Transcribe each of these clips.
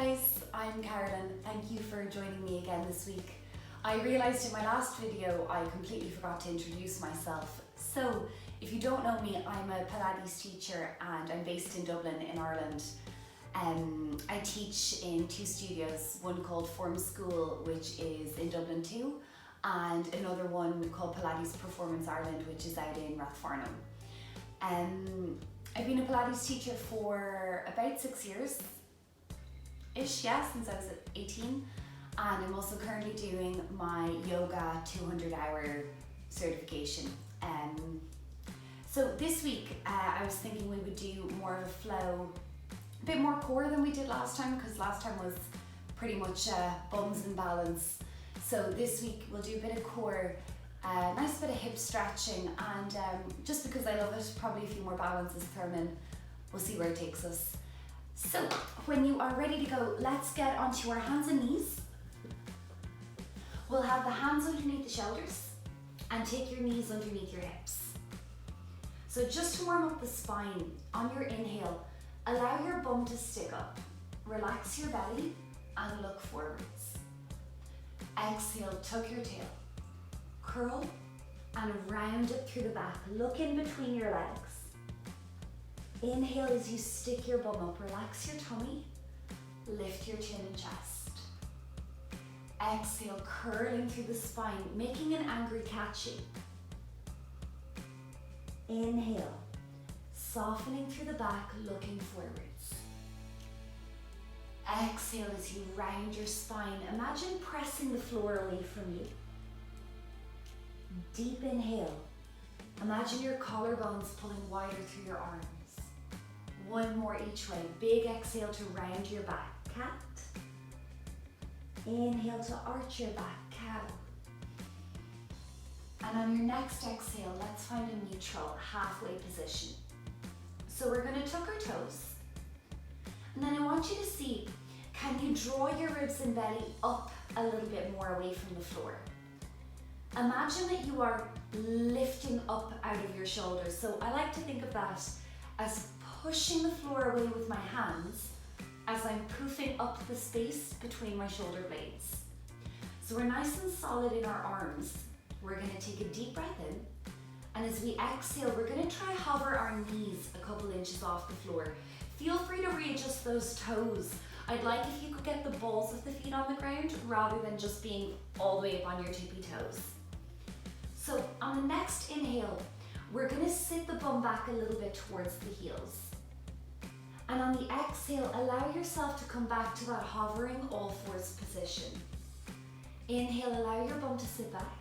guys, I'm Carolyn. Thank you for joining me again this week. I realised in my last video I completely forgot to introduce myself. So if you don't know me, I'm a Pilates teacher and I'm based in Dublin in Ireland. I teach in two studios, one called Form School, which is in Dublin too, and another one called Pilates Performance Ireland, which is out in Rathfarnham. I've been a Pilates teacher for about 6 years. Since I was 18, and I'm also currently doing my yoga 200-hour certification. So this week I was thinking we would do more of a flow, a bit more core than we did last time, because last time was pretty much bums and balance. So this week we'll do a bit of core, nice bit of hip stretching, and just because I love it, probably a few more balances thrown in. We'll see where it takes us. So when you are ready to go, let's get onto our hands and knees. We'll have the hands underneath the shoulders and take your knees underneath your hips. So just to warm up the spine, on your inhale, allow your bum to stick up. Relax your belly and look forwards. Exhale, tuck your tail. Curl and round it through the back. Look in between your legs. Inhale as you stick your bum up. Relax your tummy. Lift your chin and chest. Exhale, curling through the spine, making an angry cat shape. Inhale, softening through the back, looking forwards. Exhale as you round your spine. Imagine pressing the floor away from you. Deep inhale. Imagine your collarbones pulling wider through your arms. One more each way. Big exhale to round your back, cat. Inhale to arch your back, cow. And on your next exhale, let's find a neutral halfway position. So we're going to tuck our toes. And then I want you to see, can you draw your ribs and belly up a little bit more away from the floor? Imagine that you are lifting up out of your shoulders. So I like to think of that as pushing the floor away with my hands as I'm poofing up the space between my shoulder blades. So we're nice and solid in our arms. We're going to take a deep breath in, and as we exhale, we're going to try hover our knees a couple inches off the floor. Feel free to readjust those toes. I'd like if you could get the balls of the feet on the ground rather than just being all the way up on your tippy toes. So on the next inhale, we're going to sit the bum back a little bit towards the heels. And on the exhale, allow yourself to come back to that hovering all fours position. Inhale, allow your bum to sit back.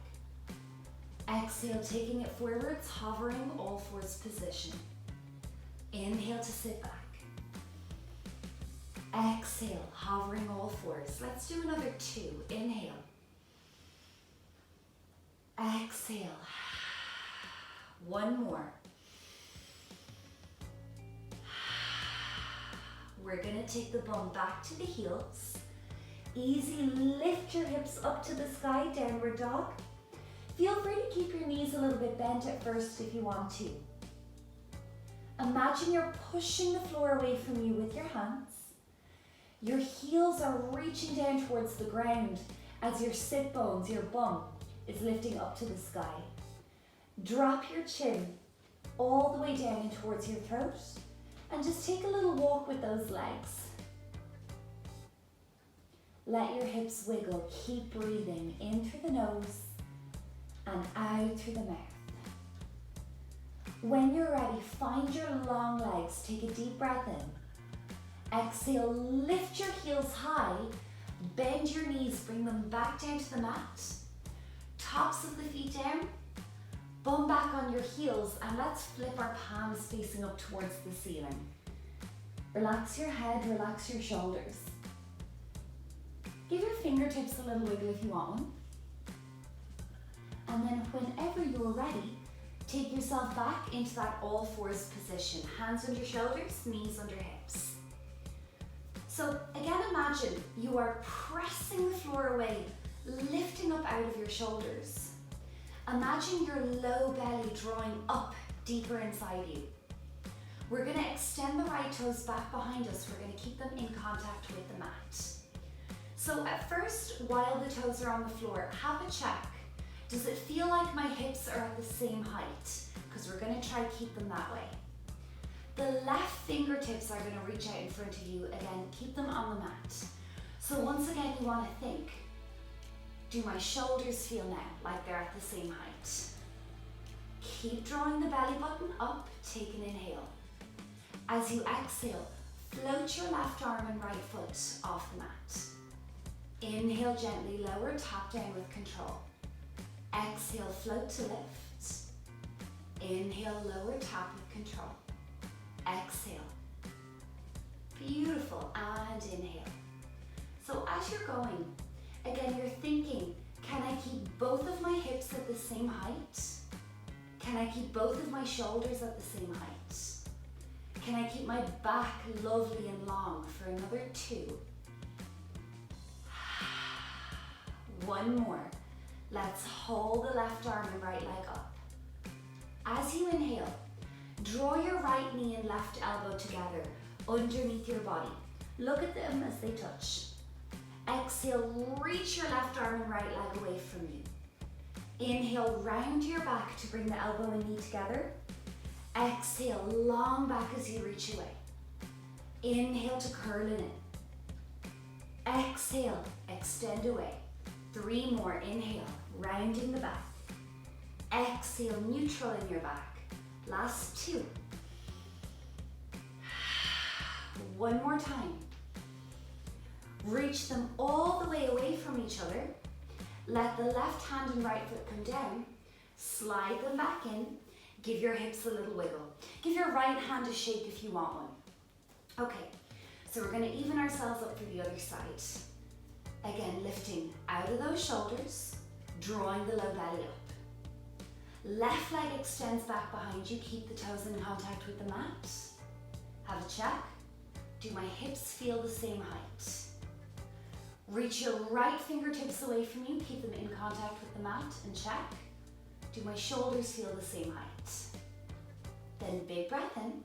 Exhale, taking it forwards, hovering all fours position. Inhale to sit back. Exhale, hovering all fours. Let's do another 2. Inhale. Exhale. One more. We're going to take the bum back to the heels. Easy, lift your hips up to the sky, downward dog. Feel free to keep your knees a little bit bent at first if you want to. Imagine you're pushing the floor away from you with your hands. Your heels are reaching down towards the ground as your sit bones, your bum, is lifting up to the sky. Drop your chin all the way down in towards your throat and just take a little walk with those legs. Let your hips wiggle. Keep breathing in through the nose and out through the mouth. When you're ready, find your long legs. Take a deep breath in. Exhale, lift your heels high. Bend your knees, bring them back down to the mat. Tops of the feet down. Bum back on your heels, and let's flip our palms facing up towards the ceiling. Relax your head, relax your shoulders. Give your fingertips a little wiggle if you want one. And then whenever you're ready, take yourself back into that all fours position. Hands under shoulders, knees under hips. So again, imagine you are pressing the floor away, lifting up out of your shoulders. Imagine your low belly drawing up deeper inside you. We're gonna extend the right toes back behind us. We're gonna keep them in contact with the mat. So at first, while the toes are on the floor, have a check. Does it feel like my hips are at the same height? Because we're gonna try to keep them that way. The left fingertips are gonna reach out in front of you. Again, keep them on the mat. So once again, you wanna think, do my shoulders feel now like they're at the same height? Keep drawing the belly button up, take an inhale. As you exhale, float your left arm and right foot off the mat. Inhale, gently lower, tap down with control. Exhale, float to lift. Inhale, lower, tap with control. Exhale. Beautiful, and inhale. So as you're going, again, you're thinking, can I keep both of my hips at the same height? Can I keep both of my shoulders at the same height? Can I keep my back lovely and long for another 2? One more. Let's hold the left arm and right leg up. As you inhale, draw your right knee and left elbow together underneath your body. Look at them as they touch. Exhale, reach your left arm and right leg away from you. Inhale, round your back to bring the elbow and knee together. Exhale, long back as you reach away. Inhale to curl it in. Exhale, extend away. 3 more, inhale, rounding the back. Exhale, neutral in your back. Last 2. One more time. Reach them all the way away from each other. Let the left hand and right foot come down. Slide them back in. Give your hips a little wiggle. Give your right hand a shake if you want one. Okay, so we're gonna even ourselves up for the other side. Again, lifting out of those shoulders, drawing the low belly up. Left leg extends back behind you. Keep the toes in contact with the mat. Have a check. Do my hips feel the same height? Reach your right fingertips away from you. Keep them in contact with the mat and check. Do my shoulders feel the same height? Then big breath in.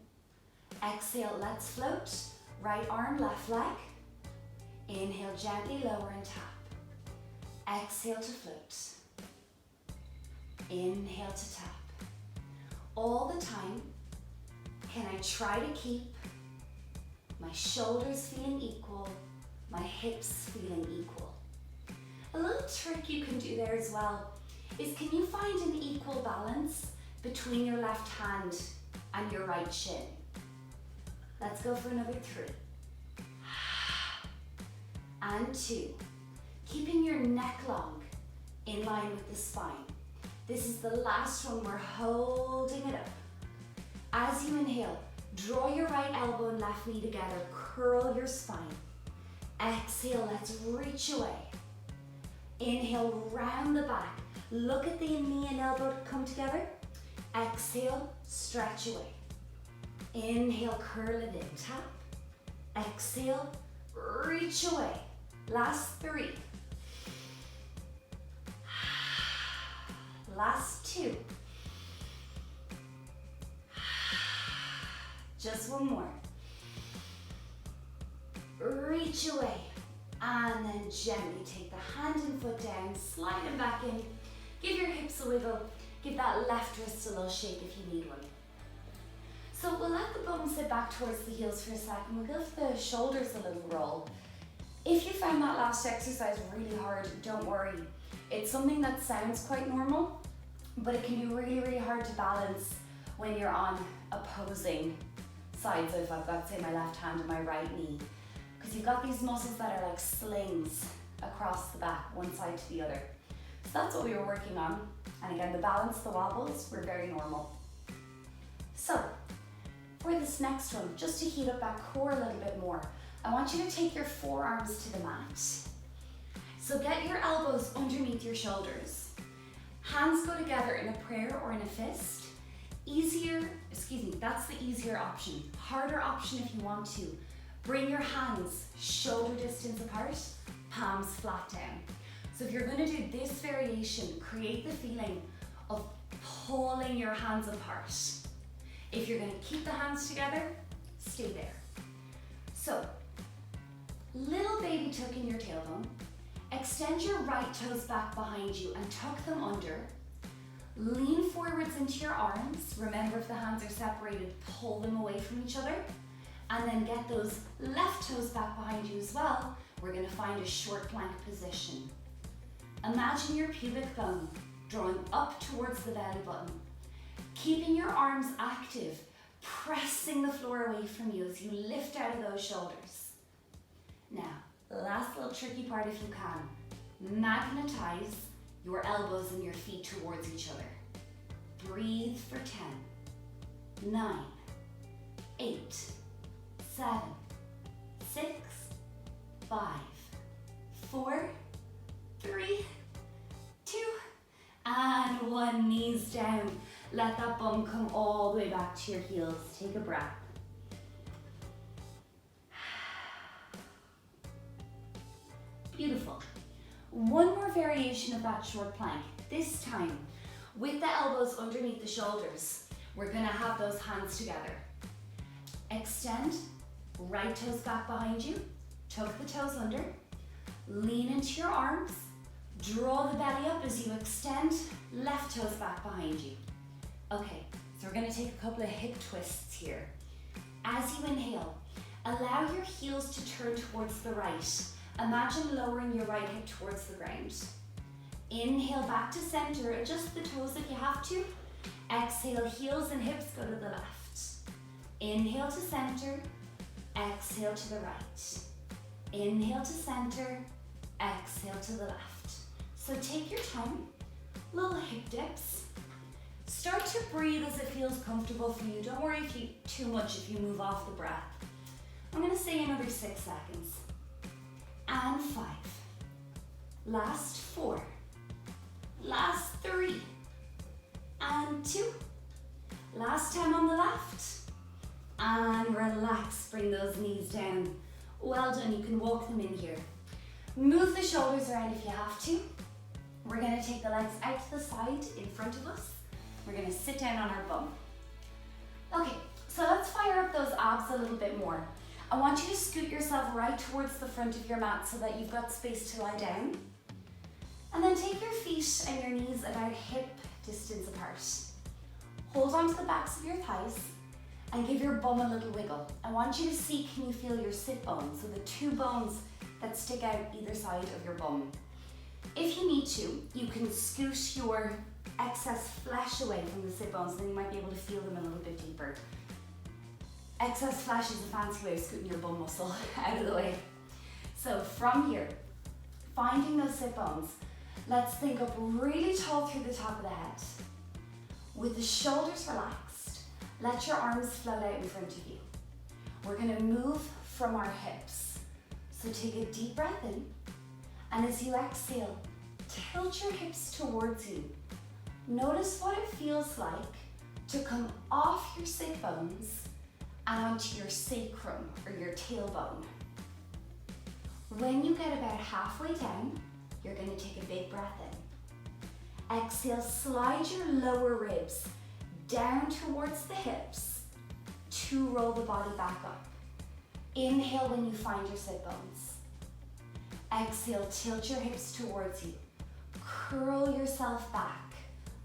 Exhale, let's float. Right arm, left leg. Inhale, gently lower and tap. Exhale to float. Inhale to tap. All the time, can I try to keep my shoulders feeling equal, my hips feeling equal? A little trick you can do there as well is, can you find an equal balance between your left hand and your right shin? Let's go for another 3. And 2. Keeping your neck long in line with the spine. This is the last one, we're holding it up. As you inhale, draw your right elbow and left knee together, curl your spine. Exhale, let's reach away. Inhale, round the back. Look at the knee and elbow come together. Exhale, stretch away. Inhale, curl it in, tap. Exhale, reach away. Last 3. Last 2. Just one more. Reach away. And then gently take the hand and foot down, slide them back in. Give your hips a wiggle. Give that left wrist a little shake if you need one. So we'll let the bum sit back towards the heels for a second. We'll give the shoulders a little roll. If you found that last exercise really hard, don't worry. It's something that sounds quite normal, but it can be really, really hard to balance when you're on opposing sides of, I've got, say, my left hand and my right knee. Because you've got these muscles that are like slings across the back, one side to the other. So that's what we were working on. And again, the balance, the wobbles, were very normal. So, for this next one, just to heat up that core a little bit more, I want you to take your forearms to the mat. So get your elbows underneath your shoulders. Hands go together in a prayer or in a fist. That's the easier option. Harder option if you want to. Bring your hands shoulder distance apart, palms flat down. So if you're gonna do this variation, create the feeling of pulling your hands apart. If you're gonna keep the hands together, stay there. So, little baby tuck in your tailbone. Extend your right toes back behind you and tuck them under. Lean forwards into your arms. Remember, if the hands are separated, pull them away from each other. And then get those left toes back behind you as well. We're gonna find a short plank position. Imagine your pubic bone drawing up towards the belly button. Keeping your arms active, pressing the floor away from you as you lift out of those shoulders. Now, the last little tricky part, if you can, magnetize your elbows and your feet towards each other. Breathe for 10, 9, 8, 7, 6, 5, 4, 3, 2, and 1. Knees down. Let that bum come all the way back to your heels. Take a breath. Beautiful. One more variation of that short plank. This time, with the elbows underneath the shoulders, we're gonna have those hands together. Extend, right toes back behind you, tuck the toes under, lean into your arms, draw the belly up as you extend, left toes back behind you. Okay, so we're gonna take a couple of hip twists here. As you inhale, allow your heels to turn towards the right. Imagine lowering your right hip towards the ground. Inhale back to center, adjust the toes if you have to. Exhale, heels and hips go to the left. Inhale to center, exhale to the right. Inhale to center, exhale to the left. So take your time, little hip dips. Start to breathe as it feels comfortable for you. Don't worry too much if you move off the breath. I'm gonna say another 6 seconds. And 5. Last 4. Last 3. And 2. Last time on the left. And relax, bring those knees down. Well done, you can walk them in here. Move the shoulders around if you have to. We're gonna take the legs out to the side in front of us. We're gonna sit down on our bum. Okay, so let's fire up those abs a little bit more. I want you to scoot yourself right towards the front of your mat so that you've got space to lie down. And then take your feet and your knees about hip distance apart. Hold onto the backs of your thighs and give your bum a little wiggle. I want you to see, can you feel your sit bones? So the 2 bones that stick out either side of your bum. If you need to, you can scoot your excess flesh away from the sit bones, then you might be able to feel them a little bit deeper. Excess flesh is a fancy way of scooting your bum muscle out of the way. So from here, finding those sit bones, let's think up really tall through the top of the head. With the shoulders relaxed, let your arms float out in front of you. We're gonna move from our hips. So take a deep breath in, and as you exhale, tilt your hips towards you. Notice what it feels like to come off your sit bones and onto your sacrum or your tailbone. When you get about halfway down, you're gonna take a big breath in. Exhale, slide your lower ribs down towards the hips to roll the body back up. Inhale when you find your sit bones. Exhale, tilt your hips towards you. Curl yourself back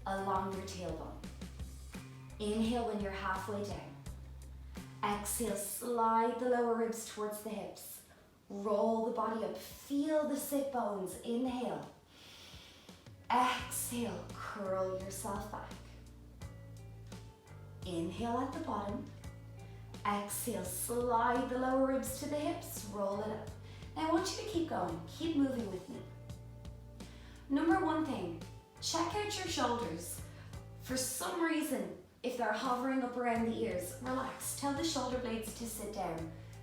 along your tailbone. Inhale when you're halfway down. Exhale, slide the lower ribs towards the hips. Roll the body up, feel the sit bones. Inhale. Exhale, curl yourself back. Inhale at the bottom. Exhale, slide the lower ribs to the hips, roll it up. Now I want you to keep going, keep moving with me. Number 1 thing, check out your shoulders. For some reason, if they're hovering up around the ears, relax. Tell the shoulder blades to sit down.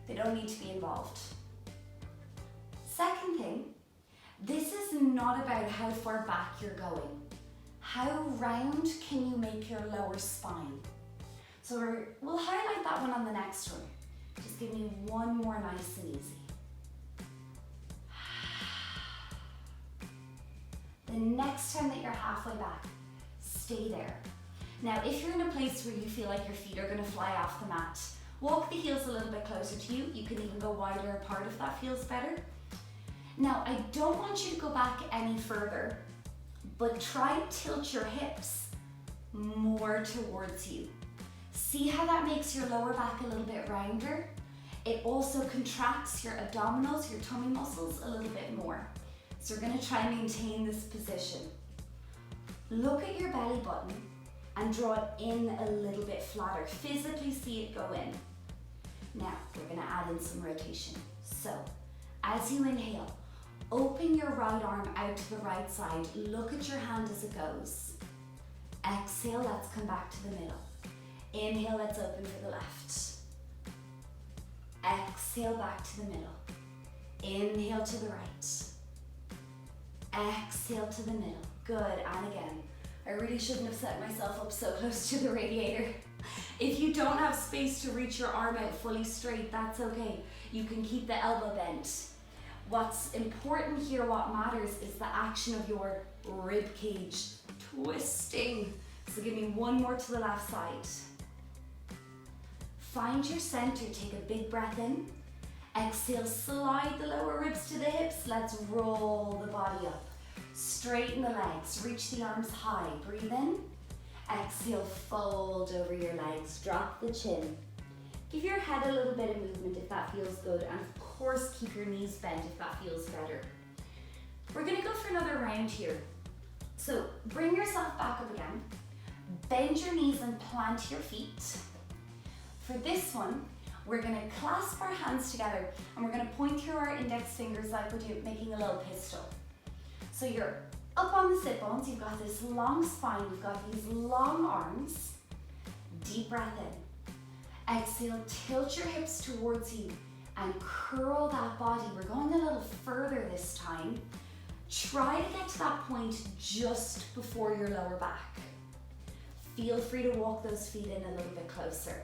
They don't need to be involved. Second thing, this is not about how far back you're going. How round can you make your lower spine? So we'll highlight that one on the next one. Just give me one more nice and easy. The next time that you're halfway back, stay there. Now, if you're in a place where you feel like your feet are gonna fly off the mat, walk the heels a little bit closer to you. You can even go wider apart if that feels better. Now, I don't want you to go back any further, but try and tilt your hips more towards you. See how that makes your lower back a little bit rounder? It also contracts your abdominals, your tummy muscles a little bit more. So we're gonna try and maintain this position. Look at your belly button and draw it in a little bit flatter. Physically see it go in. Now, we're gonna add in some rotation. So, as you inhale, open your right arm out to the right side. Look at your hand as it goes. Exhale, let's come back to the middle. Inhale, let's open for the left. Exhale, back to the middle. Inhale to the right. Exhale to the middle. Good, and again. I really shouldn't have set myself up so close to the radiator. If you don't have space to reach your arm out fully straight, that's okay. You can keep the elbow bent. What's important here, what matters, is the action of your rib cage twisting. So give me one more to the left side. Find your center, take a big breath in. Exhale, slide the lower ribs to the hips. Let's roll the body up. Straighten the legs, reach the arms high. Breathe in. Exhale, fold over your legs, drop the chin. Give your head a little bit of movement if that feels good, and of course keep your knees bent if that feels better. We're gonna go for another round here. So bring yourself back up again. Bend your knees and plant your feet. For this one, we're gonna clasp our hands together and we're gonna point through our index fingers like we're making a little pistol. So you're up on the sit bones, you've got this long spine, you've got these long arms. Deep breath in. Exhale, tilt your hips towards you and curl that body. We're going a little further this time. Try to get to that point just before your lower back. Feel free to walk those feet in a little bit closer.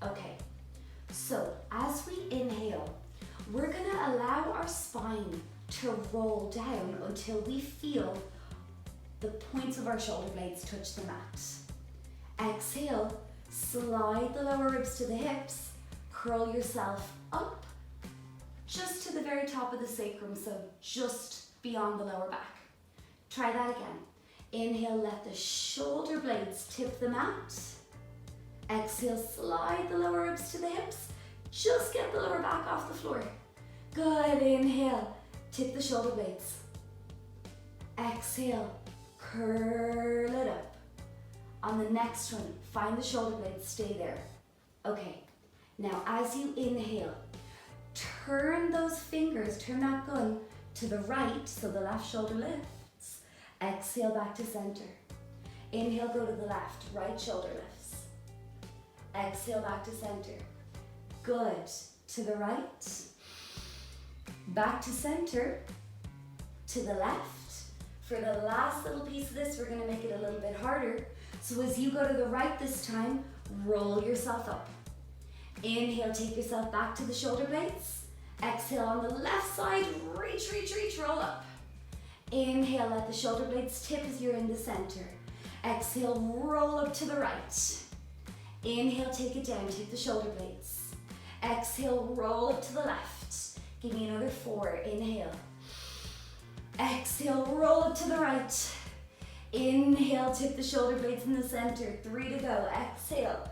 Okay, so as we inhale, we're gonna allow our spine to roll down until we feel the points of our shoulder blades touch the mat. Exhale, slide the lower ribs to the hips, curl yourself up just to the very top of the sacrum, so just beyond the lower back. Try that again. Inhale, let the shoulder blades tip the mat. Exhale, slide the lower ribs to the hips. Just get the lower back off the floor. Good, inhale, tip the shoulder blades. Exhale, curl it up. On the next one, find the shoulder blades, stay there. Okay, now as you inhale, turn those fingers, turn that gun to the right so the left shoulder lifts. Exhale, back to center. Inhale, go to the left, right shoulder lifts. Exhale, back to center. Good. To the right. Back to center. To the left. For the last little piece of this, we're gonna make it a little bit harder. So as you go to the right this time, roll yourself up. Inhale, take yourself back to the shoulder blades. Exhale, on the left side, reach, reach, reach, roll up. Inhale, let the shoulder blades tip as you're in the center. Exhale, roll up to the right. Inhale, take it down, take the shoulder blades. Exhale, roll up to the left. Give me another 4, inhale. Exhale, roll up to the right. Inhale, tip the shoulder blades in the center, 3 to go. Exhale,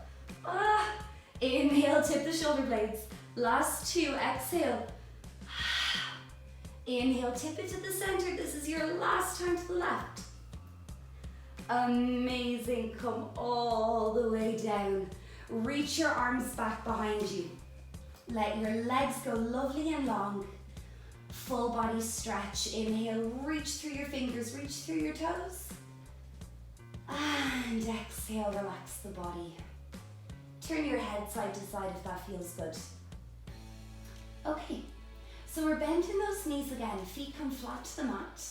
inhale, tip the shoulder blades. Last 2, exhale. Inhale, tip it to the center. This is your last time to the left. Amazing, come all the way down. Reach your arms back behind you. Let your legs go lovely and long. Full body stretch. Inhale, reach through your fingers, reach through your toes. And exhale, relax the body. Turn your head side to side if that feels good. Okay, so we're bending those knees again. Feet come flat to the mat.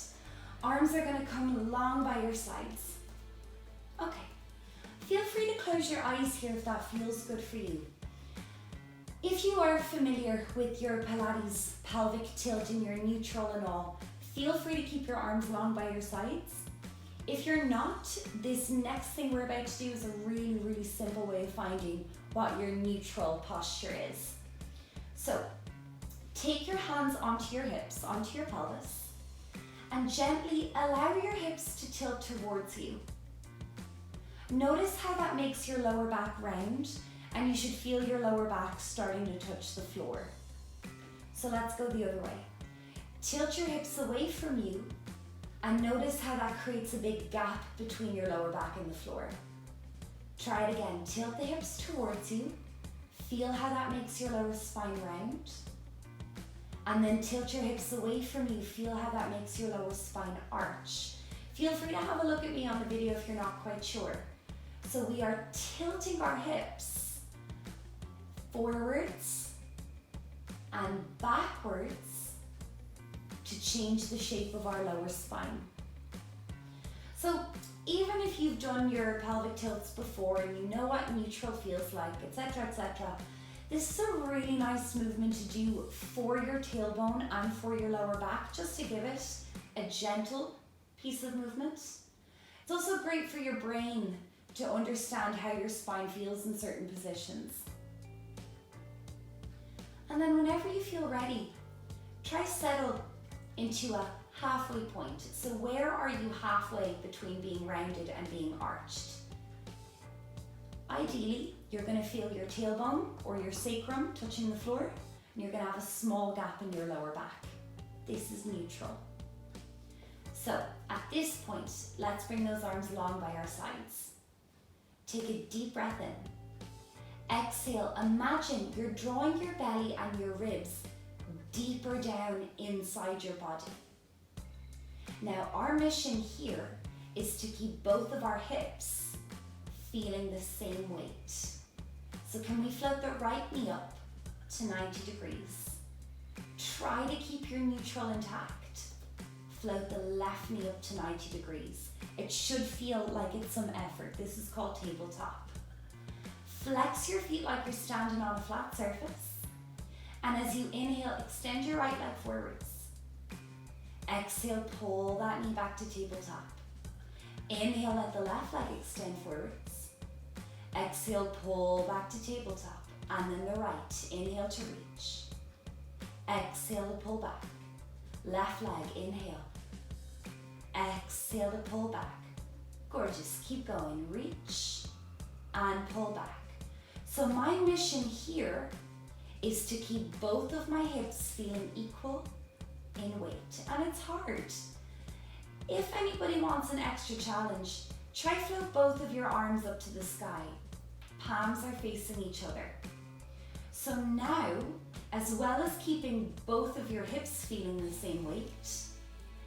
Arms are gonna come long by your sides. Okay, feel free to close your eyes here if that feels good for you. If you are familiar with your Pilates pelvic tilt and your neutral and all, feel free to keep your arms long by your sides. If you're not, this next thing we're about to do is a really, really simple way of finding what your neutral posture is. So take your hands onto your hips, onto your pelvis, and gently allow your hips to tilt towards you. Notice how that makes your lower back round, and you should feel your lower back starting to touch the floor. So let's go the other way. Tilt your hips away from you, and notice how that creates a big gap between your lower back and the floor. Try it again. Tilt the hips towards you. Feel how that makes your lower spine round. And then tilt your hips away from you. Feel how that makes your lower spine arch. Feel free to have a look at me on the video if you're not quite sure. So we are tilting our hips forwards and backwards to change the shape of our lower spine. So even if you've done your pelvic tilts before and you know what neutral feels like, etc., this is a really nice movement to do for your tailbone and for your lower back, just to give it a gentle piece of movement. It's also great for your brain to understand how your spine feels in certain positions. And then whenever you feel ready, try settle into a halfway point. So where are you halfway between being rounded and being arched? Ideally, you're going to feel your tailbone or your sacrum touching the floor, and you're going to have a small gap in your lower back. This is neutral. So at this point, let's bring those arms along by our sides. Take a deep breath in. Exhale, imagine you're drawing your belly and your ribs deeper down inside your body. Now our mission here is to keep both of our hips feeling the same weight. So can we float the right knee up to 90 degrees? Try to keep your neutral intact. Float the left knee up to 90 degrees. It should feel like it's some effort. This is called tabletop. Flex your feet like you're standing on a flat surface. And as you inhale, extend your right leg forwards. Exhale, pull that knee back to tabletop. Inhale, let the left leg extend forwards. Exhale, pull back to tabletop. And then the right, inhale to reach. Exhale to pull back. Left leg, inhale. Exhale to pull back. Gorgeous, keep going. Reach and pull back. So my mission here is to keep both of my hips feeling equal in weight. And it's hard. If anybody wants an extra challenge, try float both of your arms up to the sky. Palms are facing each other. So now, as well as keeping both of your hips feeling the same weight,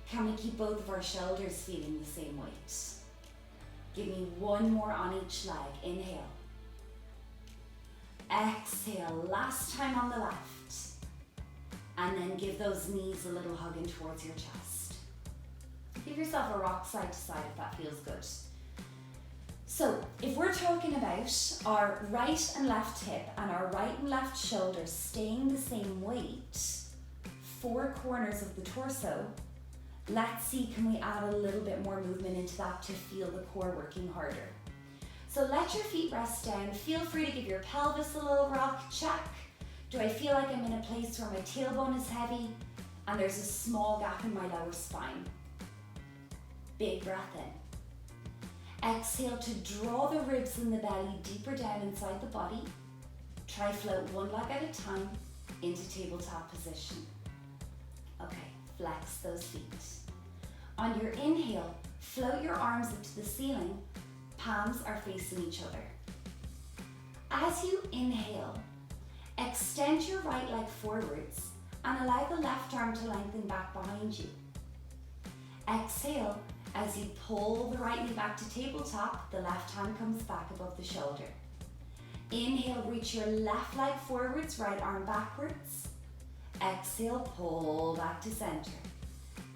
can we keep both of our shoulders feeling the same weight? Give me one more on each leg. Inhale. Exhale, last time on the left. And then give those knees a little hug in towards your chest. Give yourself a rock side to side if that feels good. So if we're talking about our right and left hip and our right and left shoulder staying the same weight, 4 corners of the torso, let's see, can we add a little bit more movement into that to feel the core working harder? So let your feet rest down. Feel free to give your pelvis a little rock. Check. Do I feel like I'm in a place where my tailbone is heavy and there's a small gap in my lower spine? Big breath in. Exhale to draw the ribs and the belly deeper down inside the body. Try float one leg at a time into tabletop position. Okay, flex those feet. On your inhale, float your arms up to the ceiling. Palms are facing each other. As you inhale, extend your right leg forwards and allow the left arm to lengthen back behind you. Exhale, as you pull the right knee back to tabletop, the left hand comes back above the shoulder. Inhale, reach your left leg forwards, right arm backwards. Exhale, pull back to center.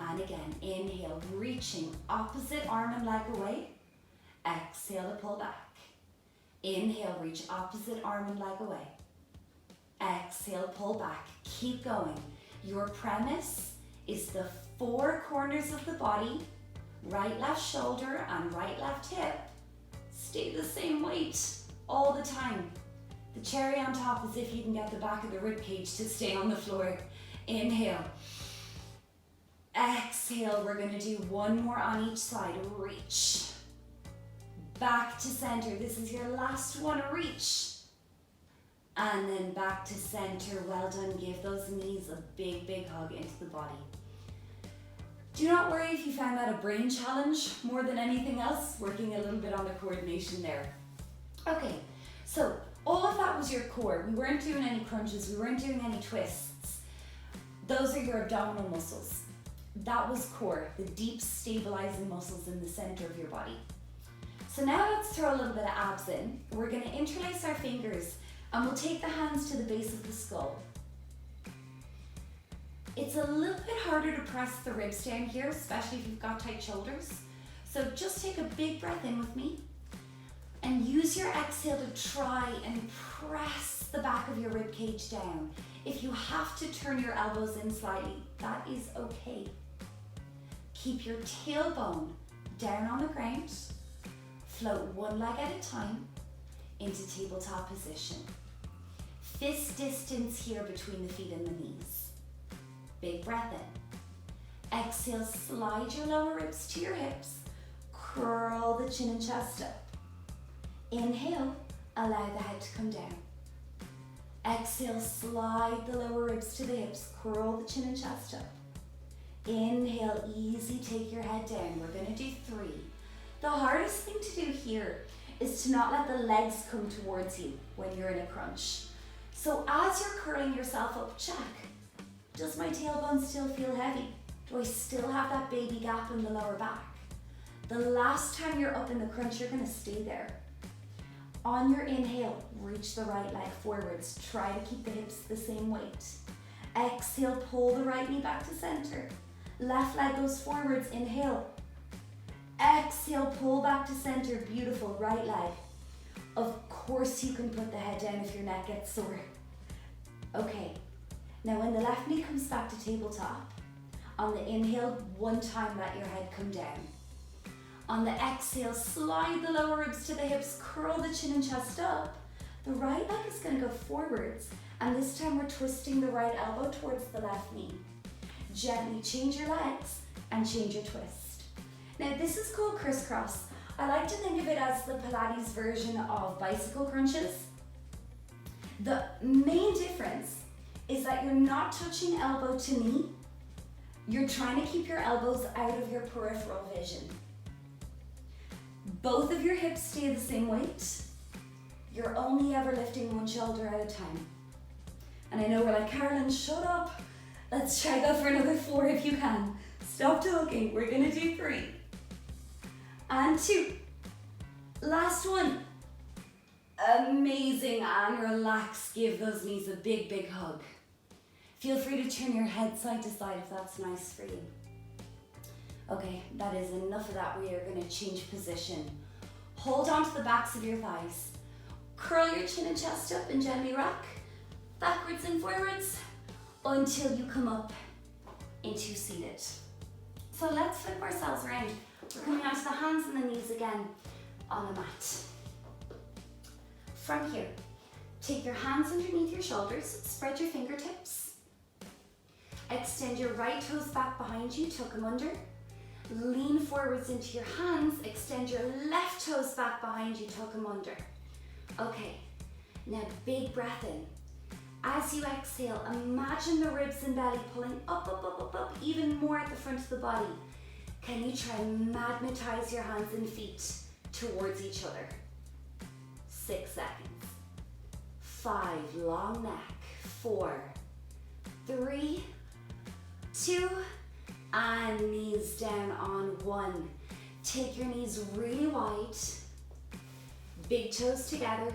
And again, inhale, reaching opposite arm and leg away. Exhale to pull back. Inhale, reach opposite arm and leg away. Exhale, pull back. Keep going. Your premise is the 4 corners of the body Right left shoulder and right left hip stay the same weight all the time. The cherry on top is if you can get the back of the rib cage to stay on the floor. Inhale. Exhale, we're gonna do one more on each side. Reach. Back to center. This is your last one, reach. And then back to center. Well done. Give those knees a big, big hug into the body. Do not worry if you found that a brain challenge more than anything else, working a little bit on the coordination there. Okay, so all of that was your core. We weren't doing any crunches, we weren't doing any twists. Those are your abdominal muscles. That was core, the deep stabilizing muscles in the center of your body. So now let's throw a little bit of abs in. We're gonna interlace our fingers and we'll take the hands to the base of the skull. It's a little bit harder to press the ribs down here, especially if you've got tight shoulders. So just take a big breath in with me and use your exhale to try and press the back of your rib cage down. If you have to turn your elbows in slightly, that is okay. Keep your tailbone down on the ground. Float one leg at a time into tabletop position. Fist distance here between the feet and the knees. Big breath in. Exhale, slide your lower ribs to your hips. Curl the chin and chest up. Inhale, allow the head to come down. Exhale, slide the lower ribs to the hips. Curl the chin and chest up. Inhale, easy, take your head down. We're gonna do 3. The hardest thing to do here is to not let the legs come towards you when you're in a crunch. So as you're curling yourself up, check. Does my tailbone still feel heavy? Do I still have that baby gap in the lower back? The last time you're up in the crunch, you're gonna stay there. On your inhale, reach the right leg forwards. Try to keep the hips the same weight. Exhale, pull the right knee back to center. Left leg goes forwards, inhale. Exhale, pull back to center, beautiful, right leg. Of course you can put the head down if your neck gets sore. Okay. Now when the left knee comes back to tabletop, on the inhale, one time let your head come down. On the exhale, slide the lower ribs to the hips, curl the chin and chest up. The right leg is gonna go forwards, and this time we're twisting the right elbow towards the left knee. Gently change your legs and change your twist. Now this is called crisscross. I like to think of it as the Pilates version of bicycle crunches. The main difference is that you're not touching elbow to knee. You're trying to keep your elbows out of your peripheral vision. Both of your hips stay the same weight. You're only ever lifting one shoulder at a time. And I know we're like, Carolyn, shut up. Let's try that for another 4 if you can. Stop talking, we're gonna do 3. And 2. Last one. Amazing, and relax. Give those knees a big, big hug. Feel free to turn your head side to side if that's nice for you. Okay, that is enough of that. We are gonna change position. Hold on to the backs of your thighs. Curl your chin and chest up and gently rock backwards and forwards until you come up into seated. So let's flip ourselves around. We're coming onto the hands and the knees again on the mat. From here, take your hands underneath your shoulders, spread your fingertips. Extend your right toes back behind you, tuck them under. Lean forwards into your hands, extend your left toes back behind you, tuck them under. Okay, now big breath in. As you exhale, imagine the ribs and belly pulling up, up, up, up, up, even more at the front of the body. Can you try and magnetize your hands and feet towards each other? 6 seconds. 5, long neck. 4, 3, 2, and knees down on 1. Take your knees really wide. Big toes together.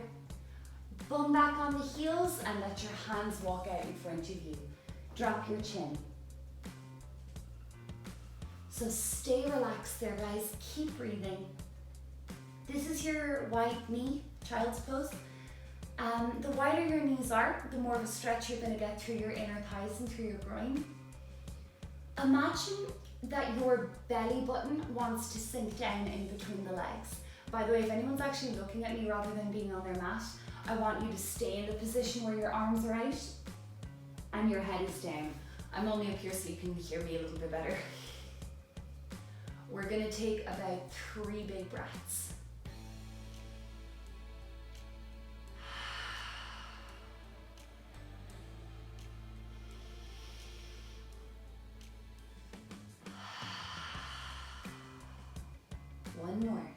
Bum back on the heels and let your hands walk out in front of you. Drop your chin. So stay relaxed there, guys. Keep breathing. This is your wide knee, child's pose. The wider your knees are, the more of a stretch you're going to get through your inner thighs and through your groin. Imagine that your belly button wants to sink down in between the legs. By the way, if anyone's actually looking at me rather than being on their mat, I want you to stay in the position where your arms are out and your head is down. I'm only up here so you can hear me a little bit better. We're gonna take about 3 big breaths. One more.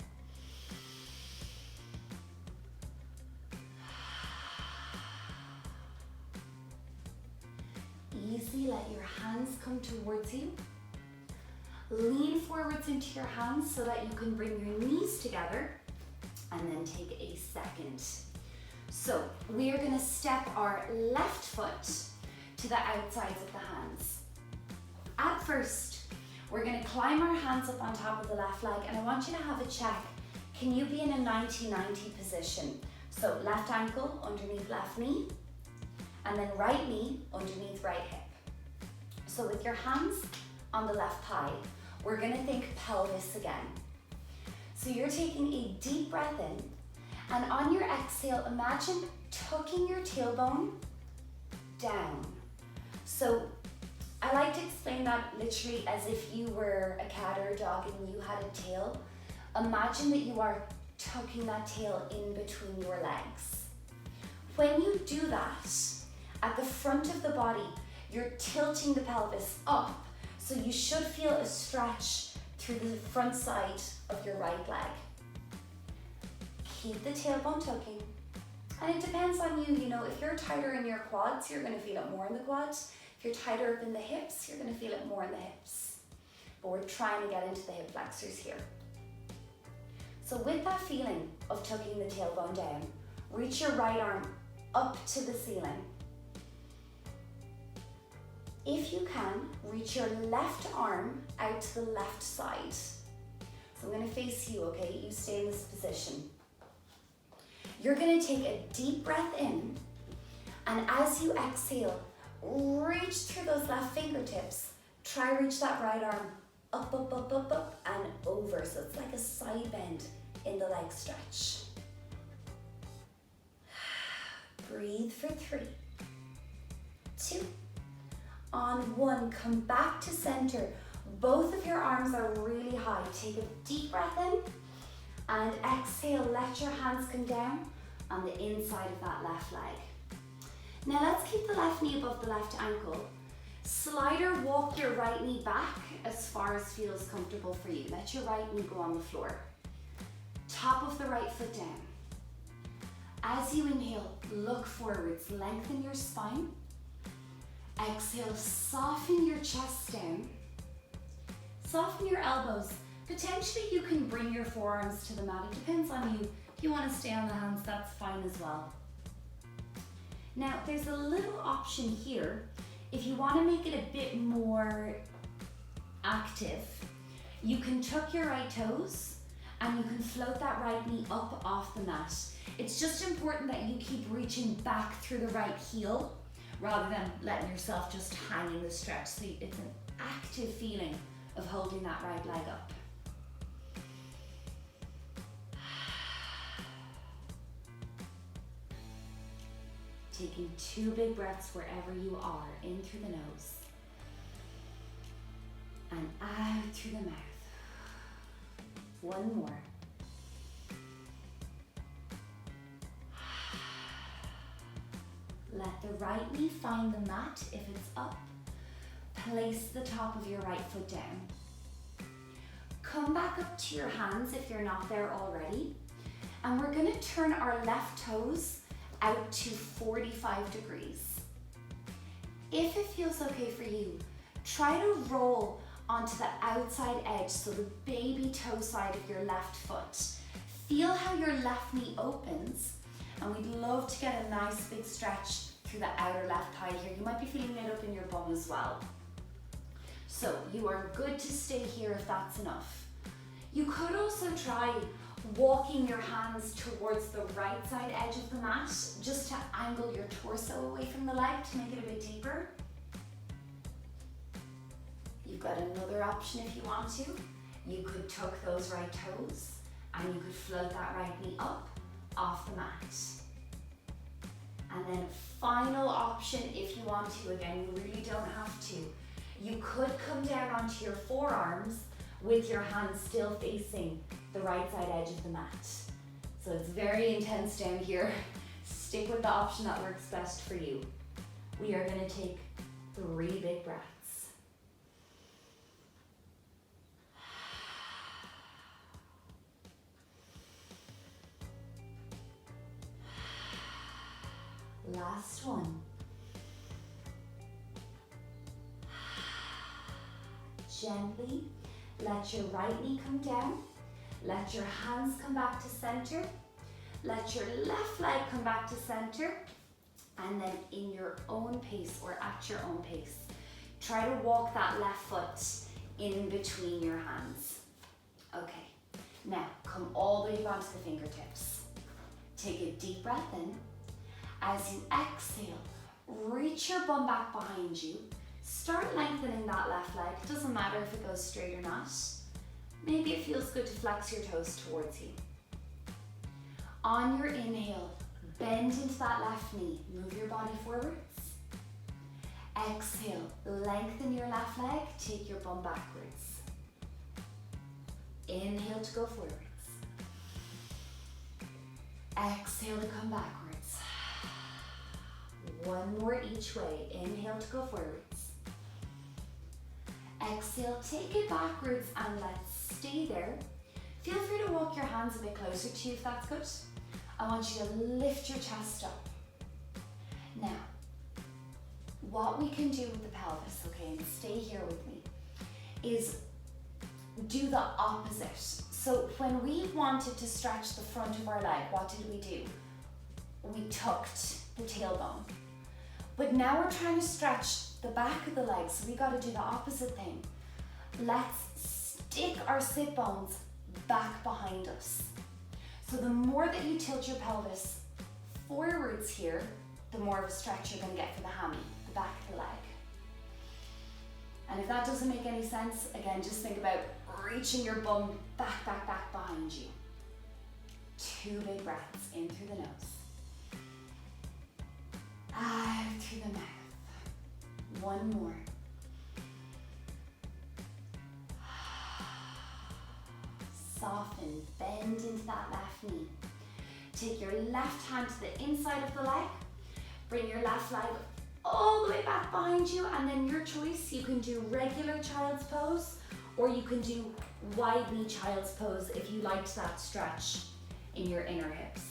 Easy, let your hands come towards you. Lean forwards into your hands so that you can bring your knees together and then take a second. So we are going to step our left foot to the outsides of the hands. At first, we're going to climb our hands up on top of the left leg, and I want you to have a check. Can you be in a 90-90 position? So left ankle underneath left knee, and then right knee underneath right hip. So with your hands on the left thigh, we're going to think pelvis again. So you're taking a deep breath in, and on your exhale, imagine tucking your tailbone down. So I like to explain that literally as if you were a cat or a dog and you had a tail. Imagine that you are tucking that tail in between your legs. When you do that, at the front of the body, you're tilting the pelvis up, so you should feel a stretch through the front side of your right leg. Keep the tailbone tucking. And it depends on you, if you're tighter in your quads, you're gonna feel it more in the quads. If you're tighter up in the hips, you're gonna feel it more in the hips. But we're trying to get into the hip flexors here. So with that feeling of tucking the tailbone down, reach your right arm up to the ceiling. If you can, reach your left arm out to the left side. So I'm gonna face you, okay? You stay in this position. You're gonna take a deep breath in, and as you exhale, reach through those left fingertips. Try reach that right arm up, up, up, up, up, and over. So it's like a side bend in the leg stretch. Breathe for 3, 2, on 1, come back to center. Both of your arms are really high. Take a deep breath in, and exhale, let your hands come down on the inside of that left leg. Now let's keep the left knee above the left ankle. Slide or walk your right knee back as far as feels comfortable for you. Let your right knee go on the floor. Top of the right foot down. As you inhale, look forwards, lengthen your spine. Exhale, soften your chest down. Soften your elbows. Potentially you can bring your forearms to the mat. It depends on you. If you want to stay on the hands, that's fine as well. Now, there's a little option here. If you want to make it a bit more active, you can tuck your right toes and you can float that right knee up off the mat. It's just important that you keep reaching back through the right heel rather than letting yourself just hang in the stretch. So it's an active feeling of holding that right leg up. Taking 2 big breaths wherever you are, in through the nose and out through the mouth. 1 more. Let the right knee find the mat if it's up. Place the top of your right foot down. Come back up to your hands if you're not there already. And we're gonna turn our left toes out to 45 degrees. If it feels okay for you, try to roll onto the outside edge, so the baby toe side of your left foot. Feel how your left knee opens, and we'd love to get a nice big stretch through the outer left thigh here. You might be feeling it up in your bum as well. So you are good to stay here if that's enough. You could also try walking your hands towards the right side edge of the mat, just to angle your torso away from the leg to make it a bit deeper. You've got another option if you want to. You could tuck those right toes and you could float that right knee up off the mat. And then final option if you want to, again, you really don't have to. You could come down onto your forearms with your hands still facing the right side edge of the mat. So it's very intense down here. Stick with the option that works best for you. We are going to take 3 big breaths. Last one. Gently let your right knee come down. Let your hands come back to center. Let your left leg come back to center. And then in your own pace or at your own pace, try to walk that left foot in between your hands. Okay, now come all the way onto the fingertips. Take a deep breath in. As you exhale, reach your bum back behind you. Start lengthening that left leg. It doesn't matter if it goes straight or not. Maybe it feels good to flex your toes towards you. On your inhale, bend into that left knee. Move your body forwards. Exhale, lengthen your left leg. Take your bum backwards. Inhale to go forwards. Exhale to come backwards. One more each way. Inhale to go forwards. Exhale, take it backwards and let's stay there. Feel free to walk your hands a bit closer to you if that's good. I want you to lift your chest up. Now, what we can do with the pelvis, okay, and stay here with me, is do the opposite. So when we wanted to stretch the front of our leg, what did we do? We tucked the tailbone. But now we're trying to stretch the back of the leg, so we got to do the opposite thing. Let's stick our sit bones back behind us. So the more that you tilt your pelvis forwards here, the more of a stretch you're going to get for the hammy, the back of the leg. And if that doesn't make any sense, again, just think about reaching your bum back behind you. 2 big breaths in through the nose. Out through the mouth. 1 more. Soften, bend into that left knee. Take your left hand to the inside of the leg. Bring your left leg all the way back behind you, and then your choice, you can do regular child's pose or you can do wide knee child's pose if you liked that stretch in your inner hips.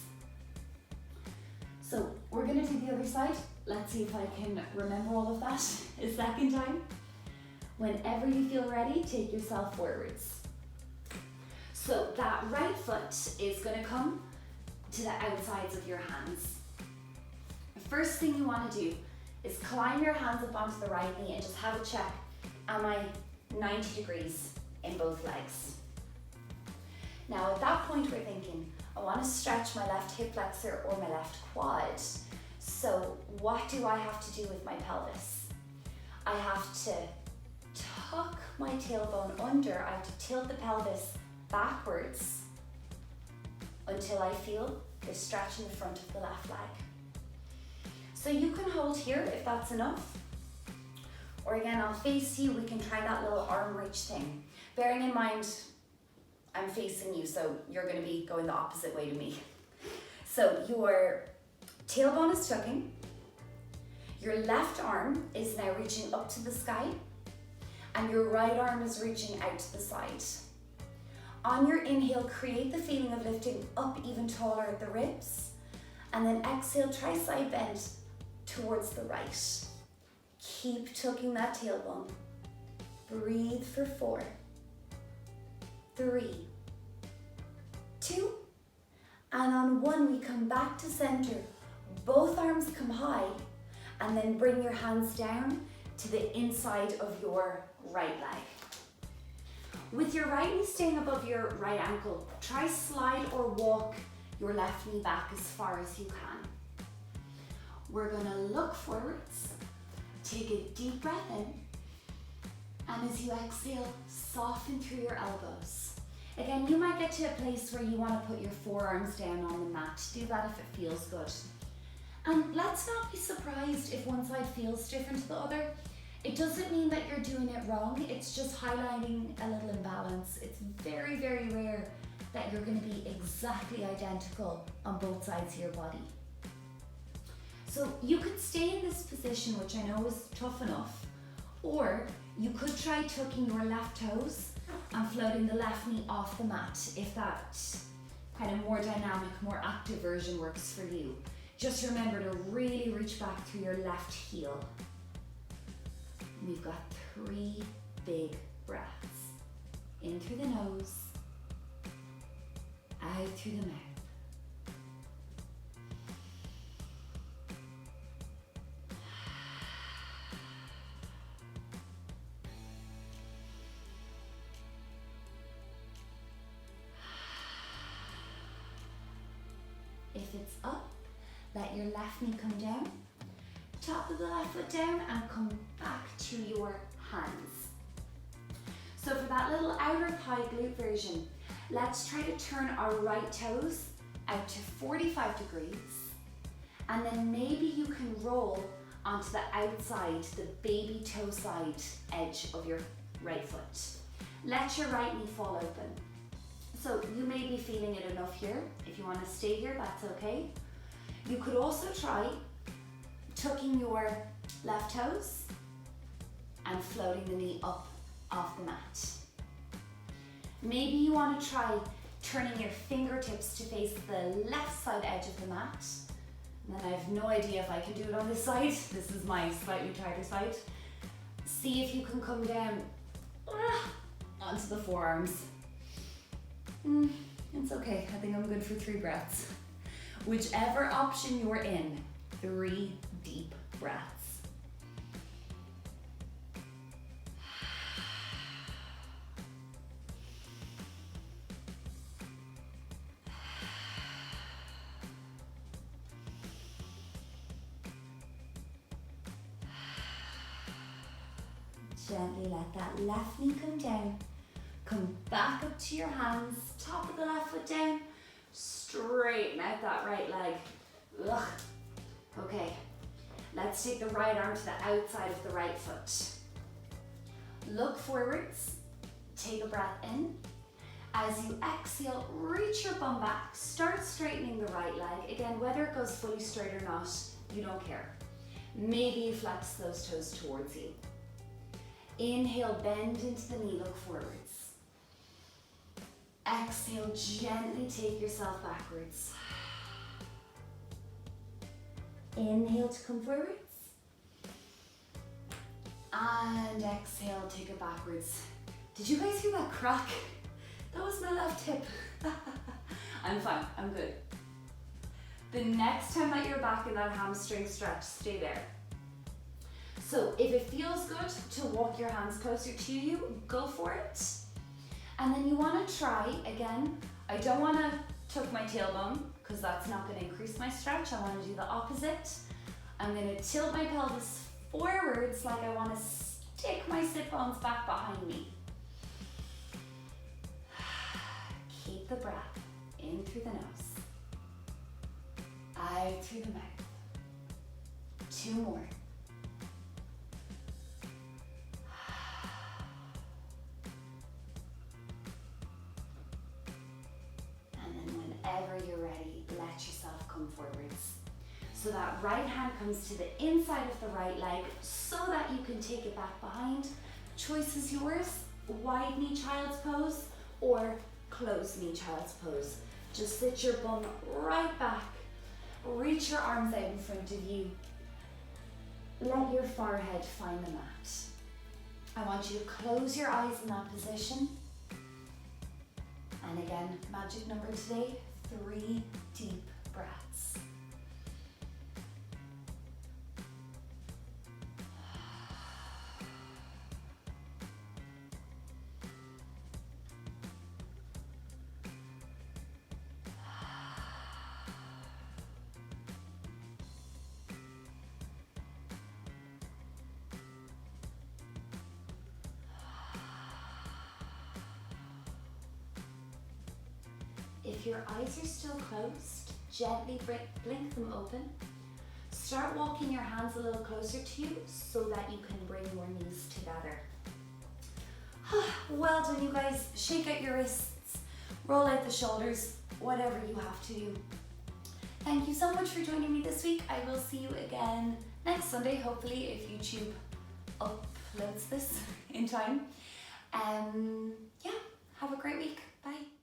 So we're gonna do the other side. Let's see if I can remember all of that a second time. Whenever you feel ready, take yourself forwards. So that right foot is gonna come to the outsides of your hands. The first thing you wanna do is climb your hands up onto the right knee and just have a check. Am I 90 degrees in both legs? Now at that point we're thinking, I want to stretch my left hip flexor or my left quad. So what do I have to do with my pelvis? I have to tuck my tailbone under. I have to tilt the pelvis backwards until I feel the stretch in the front of the left leg. So you can hold here if that's enough. Or again, I'll face you. We can try that little arm reach thing. Bearing in mind, I'm facing you, so you're going to be going the opposite way to me. So your tailbone is tucking. Your left arm is now reaching up to the sky, and your right arm is reaching out to the side. On your inhale, create the feeling of lifting up even taller at the ribs, and then exhale, try side bend towards the right. Keep tucking that tailbone. Breathe for 4, 3, 2, and on 1 we come back to center. Both arms come high, and then bring your hands down to the inside of your right leg. With your right knee staying above your right ankle, try slide or walk your left knee back as far as you can. We're gonna look forwards, take a deep breath in, And as you exhale, soften through your elbows. Again, you might get to a place where you want to put your forearms down on the mat. Do that if it feels good. And let's not be surprised if one side feels different to the other. It doesn't mean that you're doing it wrong. It's just highlighting a little imbalance. It's very, very rare that you're going to be exactly identical on both sides of your body. So you could stay in this position, which I know is tough enough, or you could try tucking your left toes and floating the left knee off the mat if that kind of more dynamic, more active version works for you. Just remember to really reach back through your left heel. We've got 3 big breaths. In through the nose, out through the mouth. If it's up, let your left knee come down, top of the left foot down, and come back to your hands. So for that little outer thigh glute version, let's try to turn our right toes out to 45 degrees, and then maybe you can roll onto the outside, the baby toe side edge of your right foot. Let your right knee fall open. So you may be feeling it enough here. If you want to stay here, that's okay. You could also try tucking your left toes and floating the knee up off the mat. Maybe you want to try turning your fingertips to face the left side edge of the mat. And then I have no idea if I can do it on this side. This is my slightly tighter side. See if you can come down onto the forearms. It's okay, I think I'm good for 3 breaths. Whichever option you're in, 3 deep breaths. Gently let that left knee come down. Come back up to your hands, top of the left foot down. Straighten out that right leg. Ugh. Okay, let's take the right arm to the outside of the right foot. Look forwards, take a breath in. As you exhale, reach your bum back, start straightening the right leg. Again, whether it goes fully straight or not, you don't care. Maybe you flex those toes towards you. Inhale, bend into the knee, look forwards. Exhale, gently take yourself backwards. Inhale to come forwards. And exhale, take it backwards. Did you guys hear that crack? That was my left hip. I'm fine, I'm good. The next time that you're back in that hamstring stretch, stay there. So if it feels good to walk your hands closer to you, go for it. And then you want to try, again, I don't want to tuck my tailbone because that's not going to increase my stretch. I want to do the opposite. I'm going to tilt my pelvis forwards like I want to stick my sit bones back behind me. Keep the breath in through the nose, out through the mouth. 2 more. Whenever you're ready, let yourself come forwards. So that right hand comes to the inside of the right leg so that you can take it back behind. Choice is yours, wide knee child's pose or closed knee child's pose. Just sit your bum right back, reach your arms out in front of you. Let your forehead find the mat. I want you to close your eyes in that position. And again, magic number today, 3 deep breaths. If your eyes are still closed, gently blink them open. Start walking your hands a little closer to you so that you can bring your knees together. Well done, you guys. Shake out your wrists, roll out the shoulders, whatever you have to do. Thank you so much for joining me this week. I will see you again next Sunday, hopefully, if YouTube uploads this in time. Yeah, have a great week. Bye.